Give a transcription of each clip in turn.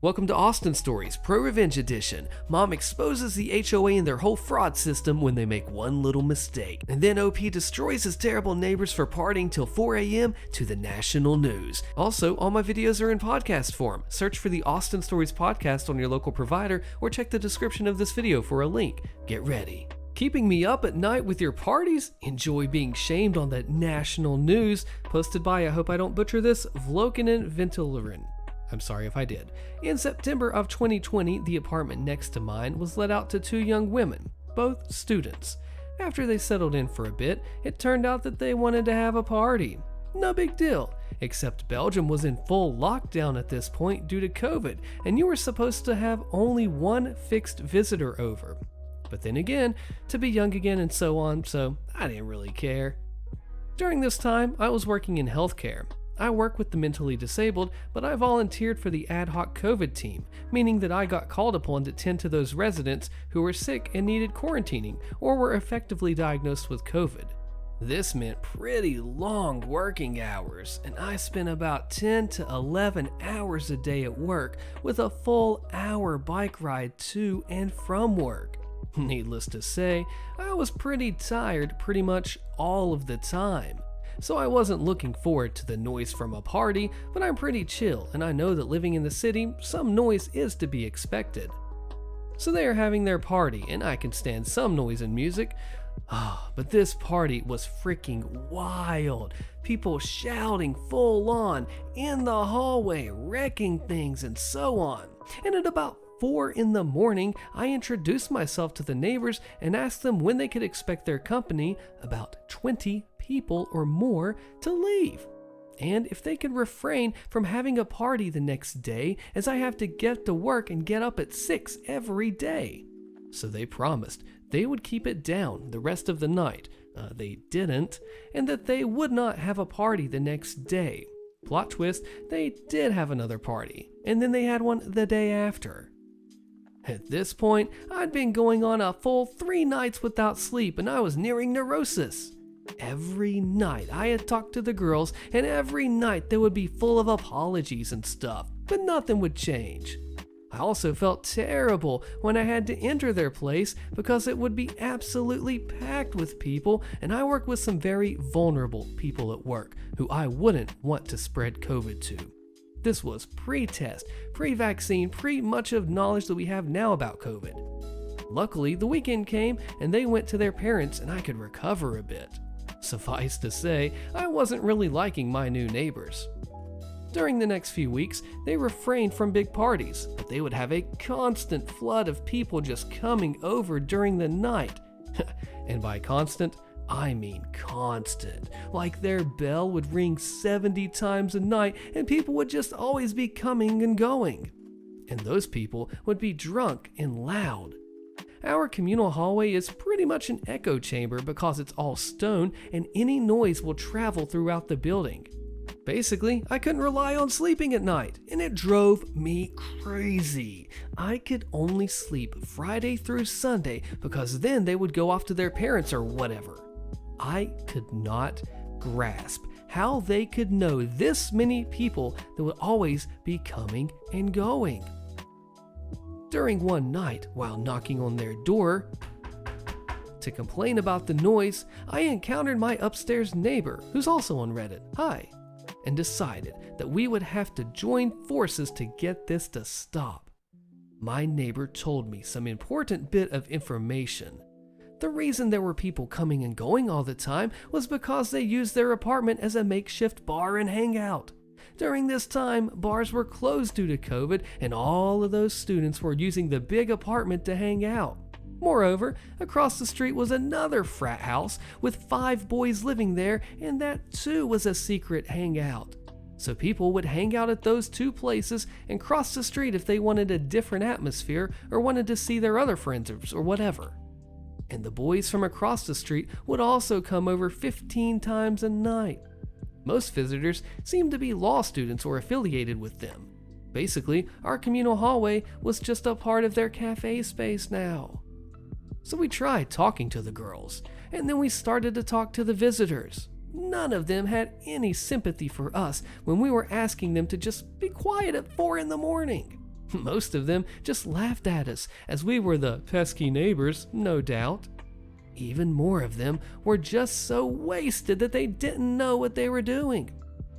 Welcome to Austin Stories, ProRevenge edition. Mom exposes the HOA and their whole fraud system when they make one little mistake. And then OP destroys his terrible neighbors for partying till 4 a.m. to the national news. Also, all my videos are in podcast form. Search for the Austin Stories podcast on your local provider or check the description of this video for a link. Get ready. Keeping me up at night with your parties? Enjoy being shamed on the national news. Posted by, I hope I don't butcher this, Vlokinen Ventilarin. I'm sorry if I did. In September of 2020, the apartment next to mine was let out to two young women, both students. After they settled in for a bit, it turned out that they wanted to have a party. No big deal, except Belgium was in full lockdown at this point due to COVID, and you were supposed to have only one fixed visitor over. But then again, to be young again and so on, so I didn't really care. During this time, I was working in healthcare. I work with the mentally disabled, but I volunteered for the ad hoc COVID team, meaning that I got called upon to tend to those residents who were sick and needed quarantining or were effectively diagnosed with COVID. This meant pretty long working hours, and I spent about 10 to 11 hours a day at work with a full hour bike ride to and from work. Needless to say, I was pretty tired pretty much all of the time. So I wasn't looking forward to the noise from a party, but I'm pretty chill and I know that living in the city, some noise is to be expected. So they are having their party and I can stand some noise and music. But this party was freaking wild. People shouting full on, in the hallway, wrecking things and so on. And at about 4 in the morning, I introduced myself to the neighbors and asked them when they could expect their company, about 20 people or more, to leave, and if they could refrain from having a party the next day, as I have to get to work and get up at 6 every day. So they promised they would keep it down the rest of the night. They didn't, and that they would not have a party the next day. Plot twist, they did have another party, and then they had one the day after. At this point, I'd been going on a full 3 nights without sleep and I was nearing neurosis. Every night I had talked to the girls and every night they would be full of apologies and stuff, but nothing would change. I also felt terrible when I had to enter their place because it would be absolutely packed with people, and I work with some very vulnerable people at work who I wouldn't want to spread COVID to. This was pre-test, pre-vaccine, pre-much of knowledge that we have now about COVID. Luckily, the weekend came and they went to their parents and I could recover a bit. Suffice to say, I wasn't really liking my new neighbors. During the next few weeks, they refrained from big parties, but they would have a constant flood of people just coming over during the night. And by constant, I mean constant. Like their bell would ring 70 times a night and people would just always be coming and going. And those people would be drunk and loud. Our communal hallway is pretty much an echo chamber because it's all stone and any noise will travel throughout the building. Basically, I couldn't rely on sleeping at night, and it drove me crazy. I could only sleep Friday through Sunday because then they would go off to their parents or whatever. I could not grasp how they could know this many people that would always be coming and going. During one night, while knocking on their door to complain about the noise, I encountered my upstairs neighbor, who's also on Reddit, hi, and decided that we would have to join forces to get this to stop. My neighbor told me some important bit of information. The reason there were people coming and going all the time was because they used their apartment as a makeshift bar and hangout. During this time, bars were closed due to COVID, and all of those students were using the big apartment to hang out. Moreover, across the street was another frat house with 5 boys living there, and that too was a secret hangout. So people would hang out at those 2 places and cross the street if they wanted a different atmosphere or wanted to see their other friends or whatever. And the boys from across the street would also come over 15 times a night. Most visitors seemed to be law students or affiliated with them. Basically, our communal hallway was just a part of their cafe space now. So we tried talking to the girls, and then we started to talk to the visitors. None of them had any sympathy for us when we were asking them to just be quiet at 4 in the morning. Most of them just laughed at us, as we were the pesky neighbors, no doubt. Even more of them were just so wasted that they didn't know what they were doing.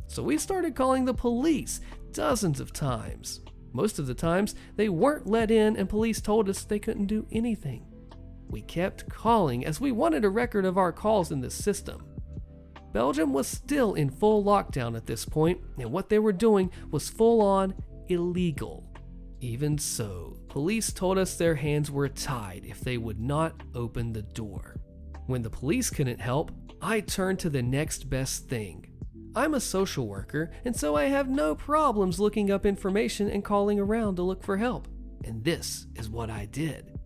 So we started calling the police dozens of times. Most of the times, they weren't let in and police told us they couldn't do anything. We kept calling as we wanted a record of our calls in the system. Belgium was still in full lockdown at this point, and what they were doing was full-on illegal. Even so, police told us their hands were tied if they would not open the door. When the police couldn't help, I turned to the next best thing. I'm a social worker, and so I have no problems looking up information and calling around to look for help. And this is what I did.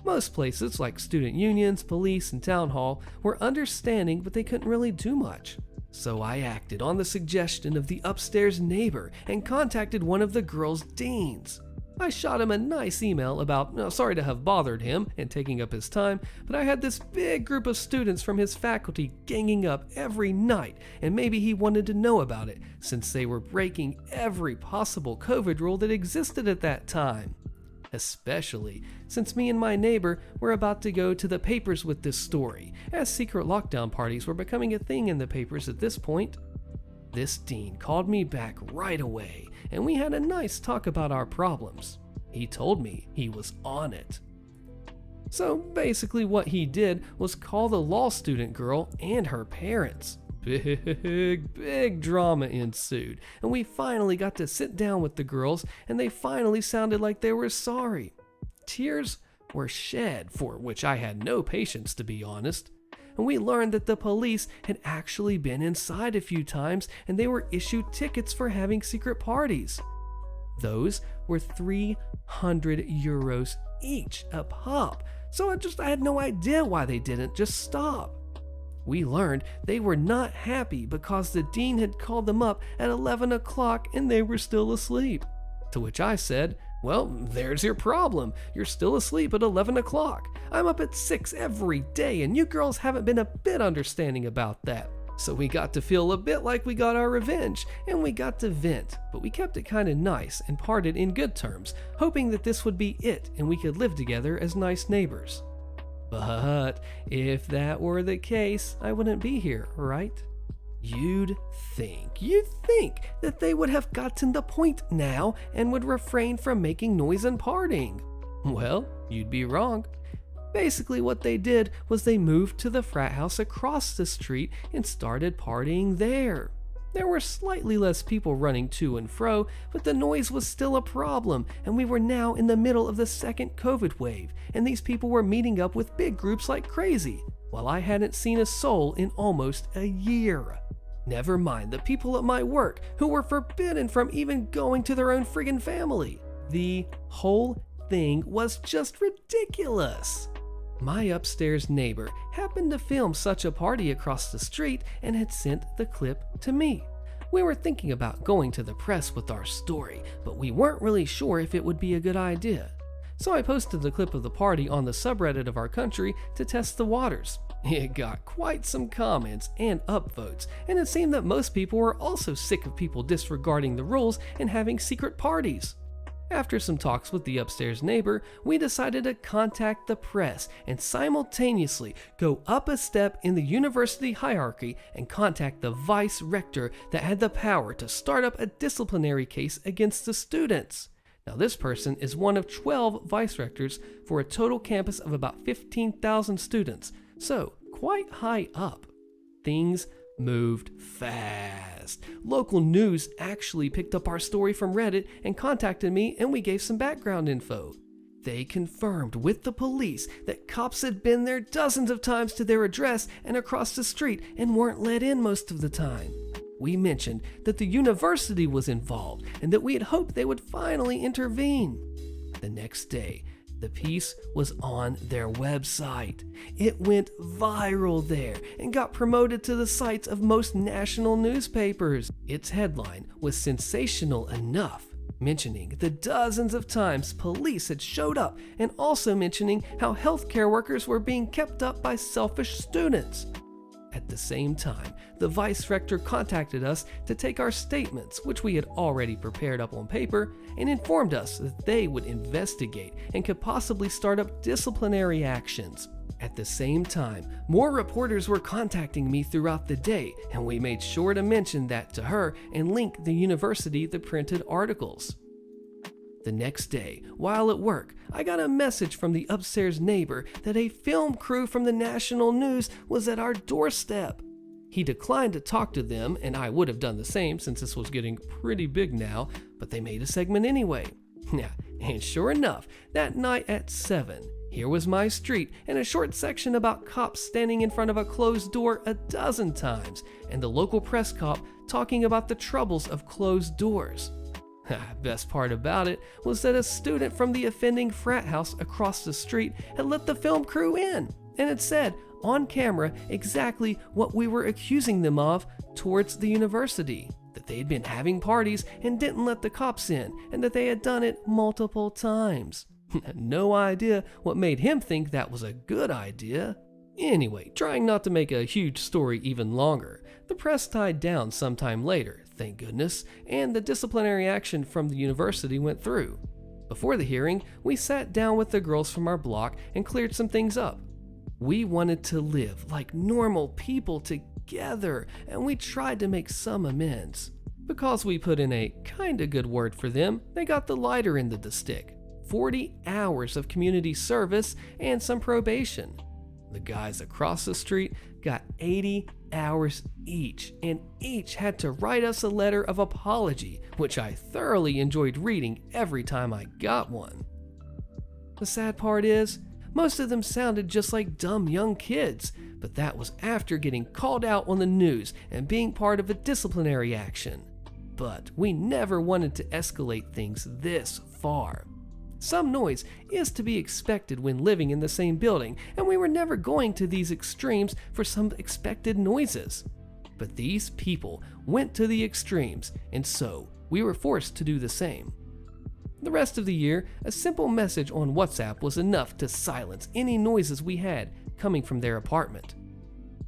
Most places, like student unions, police, and town hall, were understanding, but they couldn't really do much. So I acted on the suggestion of the upstairs neighbor and contacted one of the girls' deans. I shot him a nice email about sorry to have bothered him and taking up his time, but I had this big group of students from his faculty ganging up every night, and maybe he wanted to know about it since they were breaking every possible COVID rule that existed at that time. Especially since me and my neighbor were about to go to the papers with this story, as secret lockdown parties were becoming a thing in the papers at this point. This dean called me back right away, and we had a nice talk about our problems. He told me he was on it. So basically what he did was call the law student girl and her parents. Big drama ensued, and we finally got to sit down with the girls, and they finally sounded like they were sorry. Tears were shed, for which I had no patience, to be honest. And we learned that the police had actually been inside a few times and they were issued tickets for having secret parties. Those were 300 euros each a pop, so I had no idea why they didn't just stop. We learned they were not happy because the dean had called them up at 11 o'clock and they were still asleep. To which I said, well, there's your problem. You're still asleep at 11 o'clock. I'm up at 6 every day, and you girls haven't been a bit understanding about that. So we got to feel a bit like we got our revenge, and we got to vent, but we kept it kind of nice and parted in good terms, hoping that this would be it and we could live together as nice neighbors. But if that were the case, I wouldn't be here, right? You'd think that they would have gotten the point now and would refrain from making noise and partying. Well, you'd be wrong. Basically what they did was they moved to the frat house across the street and started partying there. There were slightly less people running to and fro, but the noise was still a problem, and we were now in the middle of the second COVID wave, and these people were meeting up with big groups like crazy, while I hadn't seen a soul in almost a year. Never mind the people at my work who were forbidden from even going to their own friggin' family. The whole thing was just ridiculous. My upstairs neighbor happened to film such a party across the street and had sent the clip to me. We were thinking about going to the press with our story, but we weren't really sure if it would be a good idea. So I posted the clip of the party on the subreddit of our country to test the waters. It got quite some comments and upvotes, and it seemed that most people were also sick of people disregarding the rules and having secret parties. After some talks with the upstairs neighbor, we decided to contact the press and simultaneously go up a step in the university hierarchy and contact the vice rector that had the power to start up a disciplinary case against the students. Now this person is one of 12 vice rectors for a total campus of about 15,000 students, so quite high up. Things moved fast. Local news actually picked up our story from Reddit and contacted me, and we gave some background info. They confirmed with the police that cops had been there dozens of times to their address and across the street and weren't let in most of the time. We mentioned that the university was involved and that we had hoped they would finally intervene. The next day, the piece was on their website. It went viral there and got promoted to the sites of most national newspapers. Its headline was sensational enough, mentioning the dozens of times police had showed up and also mentioning how healthcare workers were being kept up by selfish students. At the same time, the vice rector contacted us to take our statements, which we had already prepared up on paper, and informed us that they would investigate and could possibly start up disciplinary actions. At the same time, more reporters were contacting me throughout the day, and we made sure to mention that to her and link the university the printed articles. The next day, while at work, I got a message from the upstairs neighbor that a film crew from the national news was at our doorstep. He declined to talk to them, and I would have done the same since this was getting pretty big now, but they made a segment anyway. And sure enough, that night at 7, here was my street and a short section about cops standing in front of a closed door a dozen times, and the local press cop talking about the troubles of closed doors. Best part about it was that a student from the offending frat house across the street had let the film crew in, and it said on camera exactly what we were accusing them of towards the university, that they had been having parties and didn't let the cops in, and that they had done it multiple times. No idea what made him think that was a good idea. Anyway, trying not to make a huge story even longer, the press died down sometime later, thank goodness, and the disciplinary action from the university went through. Before the hearing, we sat down with the girls from our block and cleared some things up. We wanted to live like normal people together, and we tried to make some amends. Because we put in a kinda good word for them, they got the lighter end of the stick. 40 hours of community service and some probation. The guys across the street got 80 hours each, and each had to write us a letter of apology, which I thoroughly enjoyed reading every time I got one. The sad part is, most of them sounded just like dumb young kids, but that was after getting called out on the news and being part of a disciplinary action. But we never wanted to escalate things this far. Some noise is to be expected when living in the same building, and we were never going to these extremes for some expected noises. But these people went to the extremes, and so we were forced to do the same. The rest of the year, a simple message on WhatsApp was enough to silence any noises we had coming from their apartment.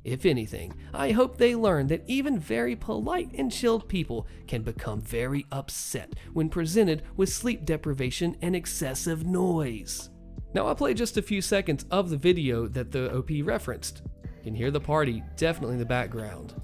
If anything, I hope they learn that even very polite and chilled people can become very upset when presented with sleep deprivation and excessive noise. Now I'll play just a few seconds of the video that the OP referenced. You can hear the party definitely in the background.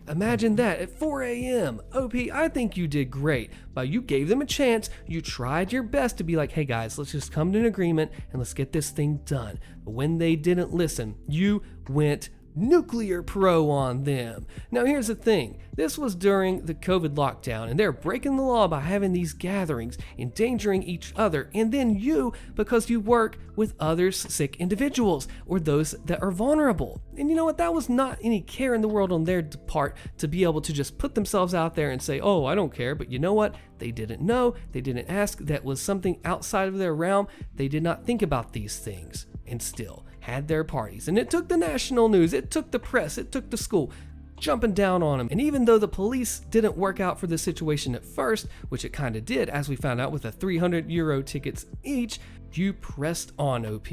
Imagine that at 4 a.m. OP, I think you did great, but you gave them a chance. You tried your best to be like, hey guys, let's just come to an agreement and let's get this thing done. But when they didn't listen, you went nuclear pro on them. Now here's the thing, this was during the COVID lockdown, and they're breaking the law by having these gatherings, endangering each other, and then you, because you work with others sick individuals or those that are vulnerable. And you know what, that was not any care in the world on their part to be able to just put themselves out there and say, oh, I don't care. But you know what, they didn't know, they didn't ask, that was something outside of their realm. They did not think about these things, and still had their parties. And it took the national news, it took the press, it took the school jumping down on them. And even though the police didn't work out for the situation at first, which it kind of did, as we found out with the 300 euro tickets each, you pressed on, OP,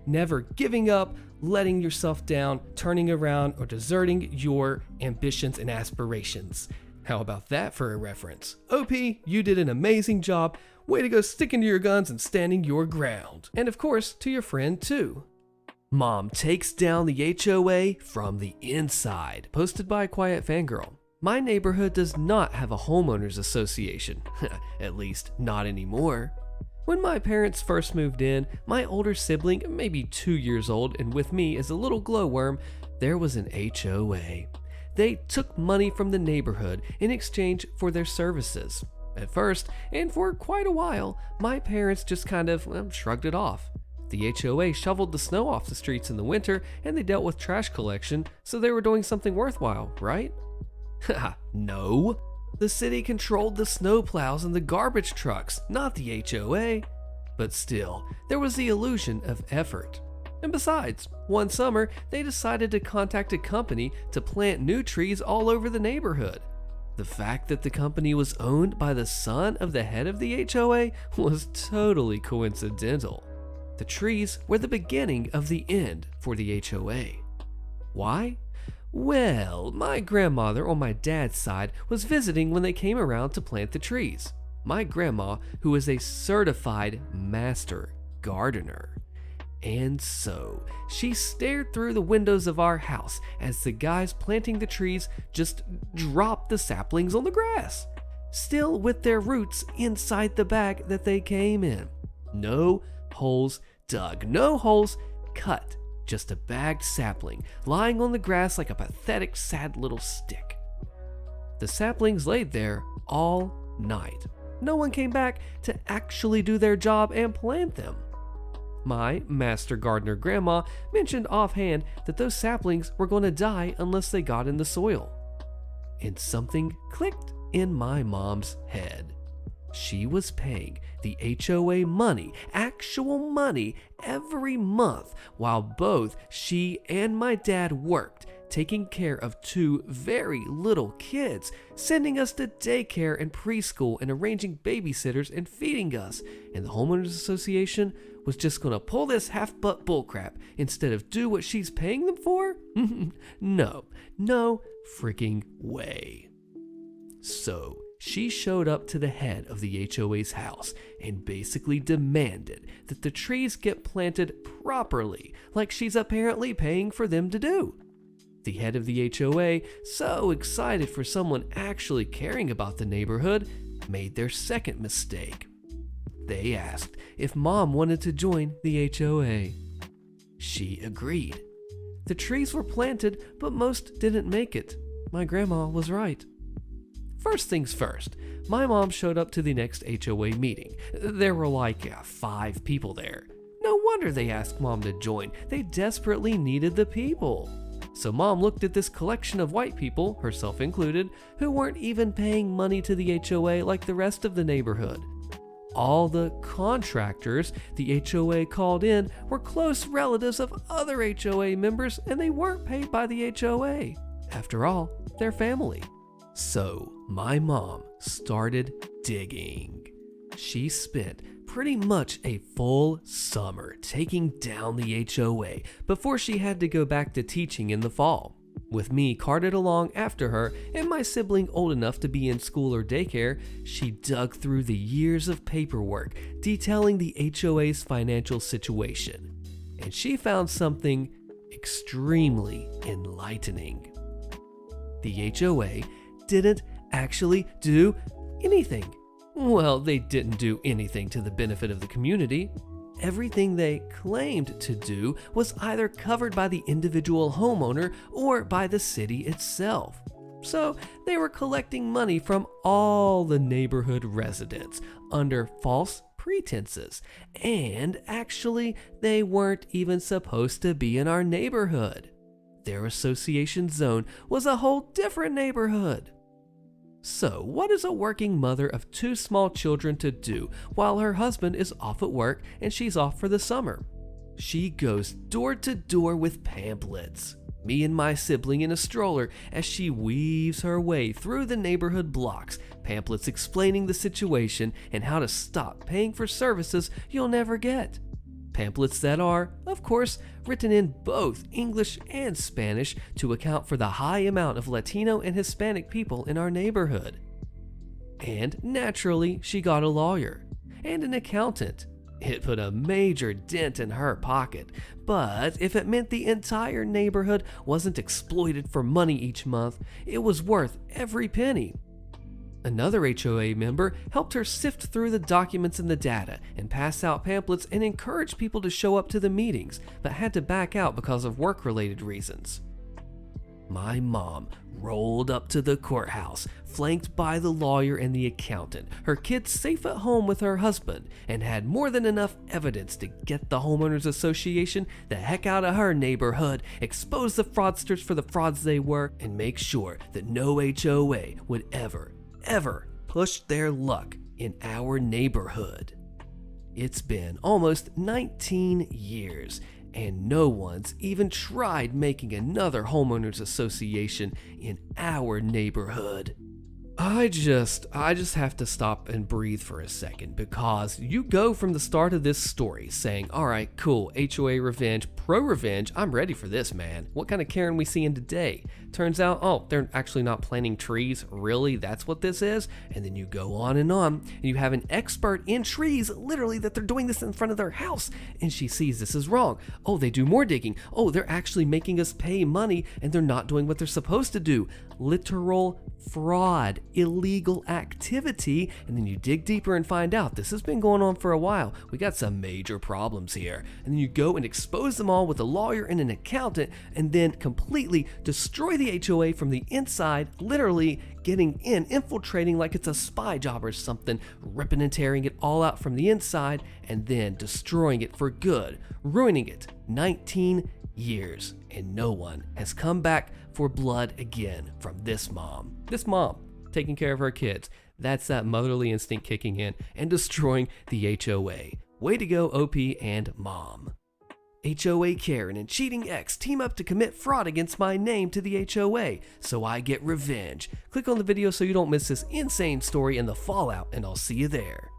never giving up, letting yourself down, turning around, or deserting your ambitions and aspirations. How about that for a reference? OP, you did an amazing job. Way to go sticking to your guns and standing your ground. And of course, to your friend too. Mom takes down the HOA from the inside, posted by Quiet Fangirl. My neighborhood does not have a homeowners association, at least not anymore. When my parents first moved in, my older sibling, maybe 2 years old and with me as a little glowworm, there was an HOA. They took money from the neighborhood in exchange for their services. At first, and for quite a while, my parents just kind of shrugged it off. The HOA shoveled the snow off the streets in the winter, and they dealt with trash collection, so they were doing something worthwhile, right? Haha, no. The city controlled the snow plows and the garbage trucks, not the HOA. But still, there was the illusion of effort. And besides, one summer, they decided to contact a company to plant new trees all over the neighborhood. The fact that the company was owned by the son of the head of the HOA was totally coincidental. The trees were the beginning of the end for the HOA. Why? Well, my grandmother on my dad's side was visiting when they came around to plant the trees. My grandma, who is a certified master gardener. And so, she stared through the windows of our house as the guys planting the trees just dropped the saplings on the grass, still with their roots inside the bag that they came in. No holes dug, no holes cut, just a bagged sapling lying on the grass like a pathetic, sad little stick. The saplings laid there all night. No one came back to actually do their job and plant them. My master gardener grandma mentioned offhand that those saplings were going to die unless they got in the soil. And something clicked in my mom's head. She was paying the HOA money, actual money, every month while both she and my dad worked, taking care of two very little kids, sending us to daycare and preschool and arranging babysitters and feeding us. And the homeowners association was just gonna pull this half-butt bullcrap instead of do what she's paying them for? No freaking way. So she showed up to the head of the HOA's house and basically demanded that the trees get planted properly, like she's apparently paying for them to do. The head of the HOA, so excited for someone actually caring about the neighborhood, made their second mistake. They asked if Mom wanted to join the HOA. She agreed. The trees were planted, but most didn't make it. My grandma was right. First things first, my mom showed up to the next HOA meeting. There were like 5 people there. No wonder they asked Mom to join. They desperately needed the people. So Mom looked at this collection of white people, herself included, who weren't even paying money to the HOA like the rest of the neighborhood. All the contractors the HOA called in were close relatives of other HOA members, and they weren't paid by the HOA. After all, they're family. So my mom started digging. She spent pretty much a full summer taking down the HOA before she had to go back to teaching in the fall. With me carted along after her and my sibling old enough to be in school or daycare, she dug through the years of paperwork detailing the HOA's financial situation. And she found something extremely enlightening. The HOA didn't actually do anything. Well, they didn't do anything to the benefit of the community. Everything they claimed to do was either covered by the individual homeowner or by the city itself. So they were collecting money from all the neighborhood residents under false pretenses. And actually, they weren't even supposed to be in our neighborhood. Their association zone was a whole different neighborhood. So, what is a working mother of 2 small children to do while her husband is off at work and she's off for the summer? She goes door to door with pamphlets, me and my sibling in a stroller as she weaves her way through the neighborhood blocks, pamphlets explaining the situation and how to stop paying for services you'll never get. Pamphlets that are, of course, written in both English and Spanish to account for the high amount of Latino and Hispanic people in our neighborhood. And naturally, she got a lawyer and an accountant. It put a major dent in her pocket, but if it meant the entire neighborhood wasn't exploited for money each month, it was worth every penny. Another HOA member helped her sift through the documents and the data and pass out pamphlets and encourage people to show up to the meetings, but had to back out because of work-related reasons. My mom rolled up to the courthouse, flanked by the lawyer and the accountant, her kids safe at home with her husband, and had more than enough evidence to get the homeowners association the heck out of her neighborhood, expose the fraudsters for the frauds they were, and make sure that no HOA would ever push their luck in our neighborhood. It's been almost 19 years, and no one's even tried making another homeowners association in our neighborhood. I just have to stop and breathe for a second, because you go from the start of this story saying, all right, cool, HOA revenge, ProRevenge, I'm ready for this, man. What kind of Karen we seeing today? Turns out, oh, they're actually not planting trees. Really? That's what this is? And then you go on, and you have an expert in trees, literally, that they're doing this in front of their house, and she sees this is wrong. Oh, they do more digging. Oh, they're actually making us pay money, and they're not doing what they're supposed to do. Literal fraud, illegal activity. And then you dig deeper and find out this has been going on for a while. We got some major problems here. And then you go and expose them all with a lawyer and an accountant, and then completely destroy the HOA from the inside, literally getting in, infiltrating like it's a spy job or something, ripping and tearing it all out from the inside, and then destroying it for good, ruining it. 19 years, and no one has come back for blood again from this mom. This mom taking care of her kids. That's that motherly instinct kicking in and destroying the HOA. Way to go, OP and mom. HOA Karen and cheating ex team up to commit fraud against my name to the HOA, so I get revenge. Click on the video so you don't miss this insane story and the fallout, and I'll see you there.